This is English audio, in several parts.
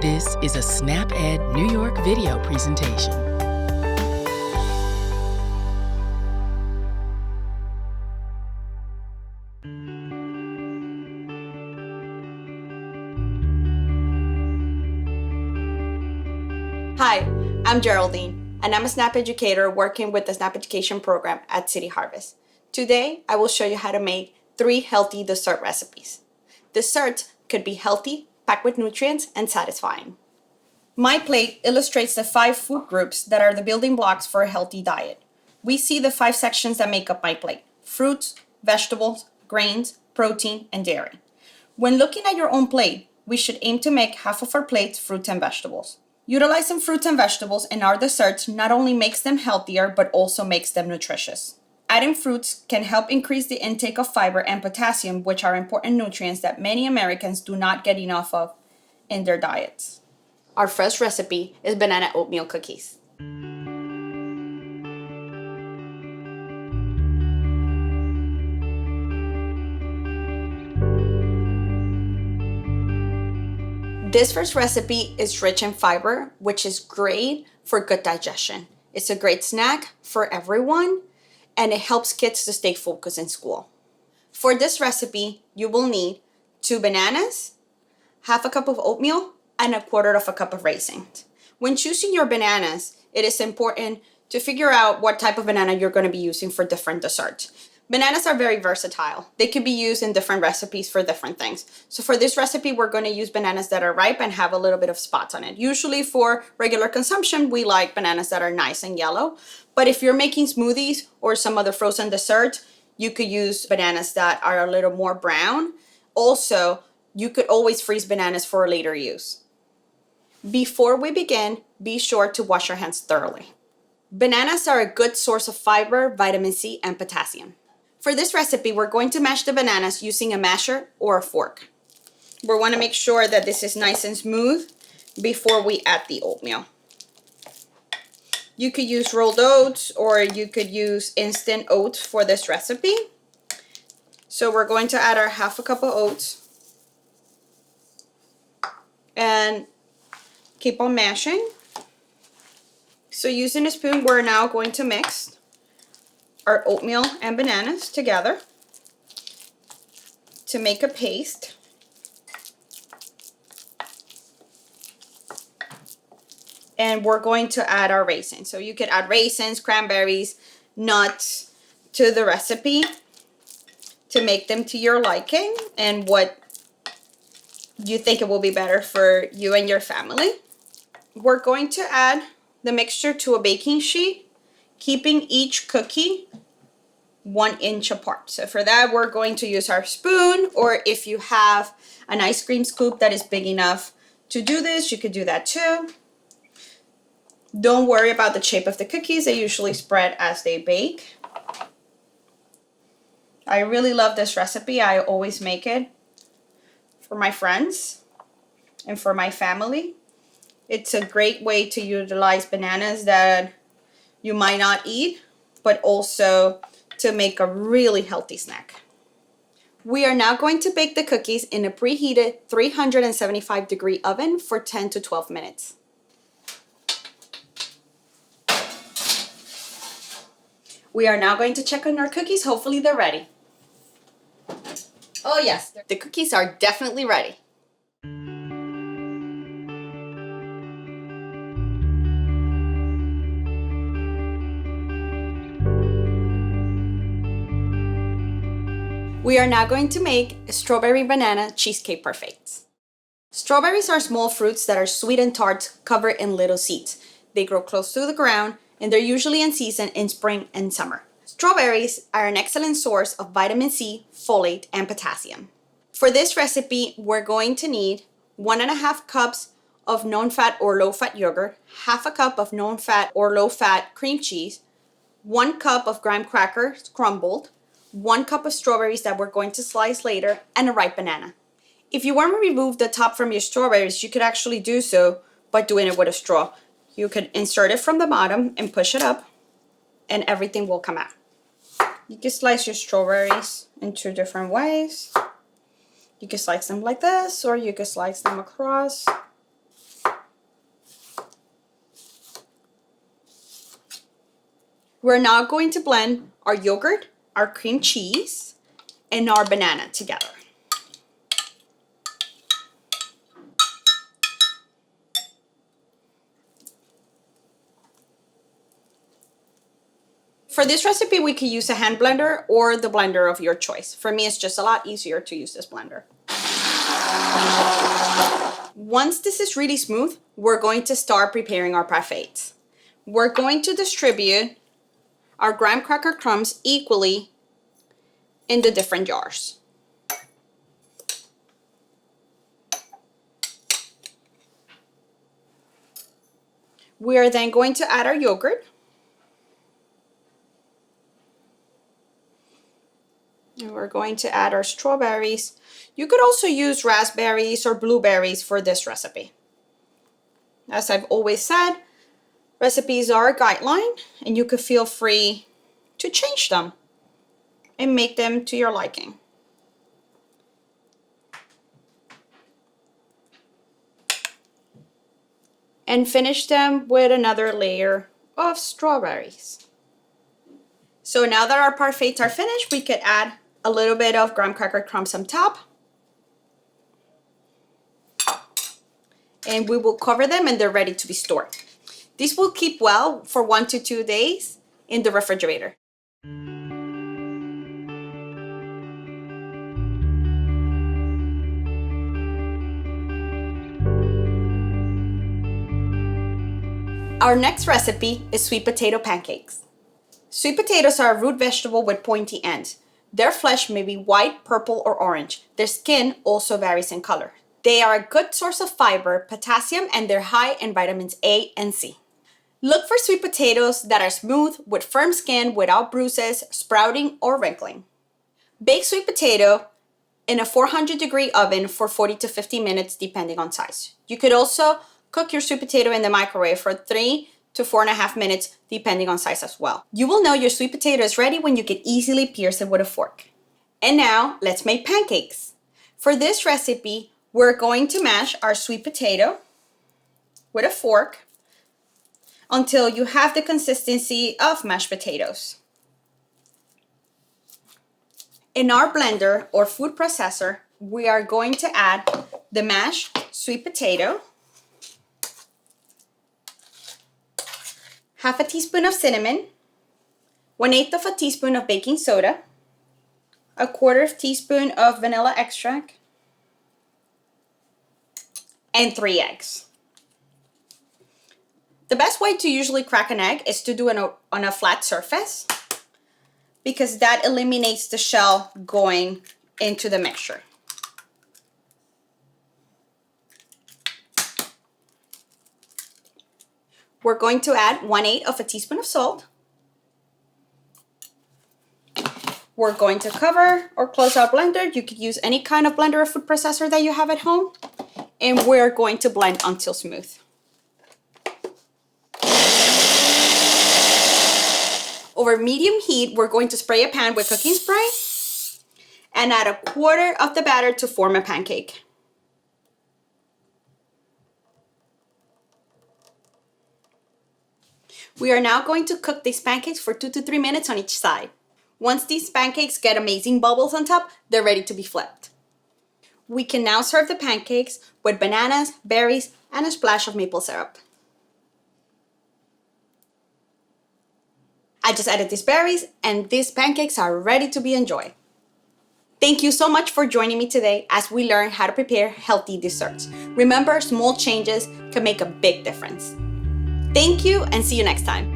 This is a SnapEd New York video presentation. Hi, I'm Geraldine, and I'm a SNAP educator working with the SNAP Education program at City Harvest. Today, I will show you how to make 3 healthy dessert recipes. Desserts could be healthy, packed with nutrients, and satisfying. MyPlate illustrates the 5 food groups that are the building blocks for a healthy diet. We see the 5 sections that make up MyPlate: fruits, vegetables, grains, protein, and dairy. When looking at your own plate, we should aim to make half of our plates fruits and vegetables. Utilizing fruits and vegetables in our desserts not only makes them healthier, but also makes them nutritious. Adding fruits can help increase the intake of fiber and potassium, which are important nutrients that many Americans do not get enough of in their diets. Our first recipe is banana oatmeal cookies. This first recipe is rich in fiber, which is great for good digestion. It's a great snack for everyone, and it helps kids to stay focused in school. For this recipe, you will need 2 bananas, half a cup of oatmeal, and 1/4 cup of raisins. When choosing your bananas, it is important to figure out what type of banana you're going to be using for different desserts. Bananas are very versatile. They could be used in different recipes for different things. So for this recipe, we're going to use bananas that are ripe and have a little bit of spots on it. Usually for regular consumption, we like bananas that are nice and yellow. But if you're making smoothies or some other frozen dessert, you could use bananas that are a little more brown. Also, you could always freeze bananas for later use. Before we begin, be sure to wash your hands thoroughly. Bananas are a good source of fiber, vitamin C, and potassium. For this recipe, we're going to mash the bananas using a masher or a fork. We want to make sure that this is nice and smooth before we add the oatmeal. You could use rolled oats or you could use instant oats for this recipe. So we're going to add our half a cup of oats and keep on mashing. So using a spoon, we're now going to mix our oatmeal and bananas together to make a paste. And we're going to add our raisins. So you could add raisins, cranberries, nuts to the recipe to make them to your liking and what you think it will be better for you and your family. We're going to add the mixture to a baking sheet, keeping each cookie 1 inch apart. So for that, we're going to use our spoon, or if you have an ice cream scoop that is big enough to do this, you could do that too. Don't worry about the shape of the cookies. They usually spread as they bake. I really love this recipe. I always make it for my friends and for my family. It's a great way to utilize bananas that you might not eat, but also to make a really healthy snack. We are now going to bake the cookies in a preheated 375-degree oven for 10 to 12 minutes. We are now going to check on our cookies. Hopefully they're ready. Oh yes, the cookies are definitely ready. We are now going to make a strawberry banana cheesecake parfaits. Strawberries are small fruits that are sweet and tart, covered in little seeds. They grow close to the ground, and they're usually in season in spring and summer. Strawberries are an excellent source of vitamin C, folate, and potassium. For this recipe, we're going to need 1.5 cups of non-fat or low-fat yogurt, half a cup of non-fat or low-fat cream cheese, 1 cup of graham crackers crumbled, 1 cup of strawberries that we're going to slice later, and a ripe banana. If you want to remove the top from your strawberries, you could actually do so by doing it with a straw. You could insert it from the bottom and push it up, and everything will come out. You can slice your strawberries in 2 different ways. You can slice them like this, or you can slice them across. We're now going to blend our yogurt, our cream cheese, and our banana together. For this recipe, we could use a hand blender or the blender of your choice. For me, it's just a lot easier to use this blender. Once this is really smooth, we're going to start preparing our parfaits. We're going to distribute our graham cracker crumbs equally in the different jars. We are then going to add our yogurt. And we're going to add our strawberries. You could also use raspberries or blueberries for this recipe. As I've always said, recipes are a guideline and you could feel free to change them and make them to your liking. And finish them with another layer of strawberries. So now that our parfaits are finished, we could add a little bit of graham cracker crumbs on top. And we will cover them and they're ready to be stored. These will keep well for 1 to 2 days in the refrigerator. Our next recipe is sweet potato pancakes. Sweet potatoes are a root vegetable with pointy ends. Their flesh may be white, purple, or orange. Their skin also varies in color. They are a good source of fiber, potassium, and they're high in vitamins A and C. Look for sweet potatoes that are smooth, with firm skin, without bruises, sprouting, or wrinkling. Bake sweet potato in a 400-degree oven for 40 to 50 minutes, depending on size. You could also cook your sweet potato in the microwave for 3 to 4.5 minutes, depending on size as well. You will know your sweet potato is ready when you can easily pierce it with a fork. And now, let's make pancakes. For this recipe, we're going to mash our sweet potato with a fork until you have the consistency of mashed potatoes. In our blender or food processor, we are going to add the mashed sweet potato, half a teaspoon of cinnamon, 1/8 of a teaspoon of baking soda, a 1/4 teaspoon of vanilla extract, and 3 eggs. The best way to usually crack an egg is to do it on a flat surface because that eliminates the shell going into the mixture. We're going to add 1/8 of a teaspoon of salt. We're going to cover or close our blender. You could use any kind of blender or food processor that you have at home. And we're going to blend until smooth. Over medium heat, we're going to spray a pan with cooking spray and add 1/4 of the batter to form a pancake. We are now going to cook these pancakes for 2 to 3 minutes on each side. Once these pancakes get amazing bubbles on top, they're ready to be flipped. We can now serve the pancakes with bananas, berries, and a splash of maple syrup. I just added these berries and these pancakes are ready to be enjoyed. Thank you so much for joining me today as we learn how to prepare healthy desserts. Remember, small changes can make a big difference. Thank you and see you next time.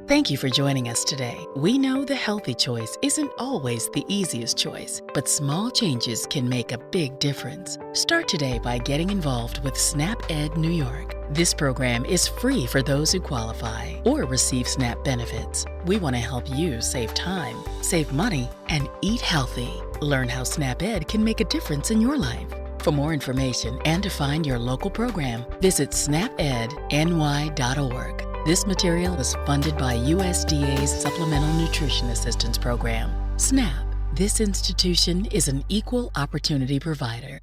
Thank you for joining us today. We know the healthy choice isn't always the easiest choice, but small changes can make a big difference. Start today by getting involved with SNAP Ed New York. This program is free for those who qualify or receive SNAP benefits. We want to help you save time, save money, and eat healthy. Learn how SNAP Ed can make a difference in your life. For more information and to find your local program, visit snapedny.org. This material was funded by USDA's Supplemental Nutrition Assistance Program. SNAP. This institution is an equal opportunity provider.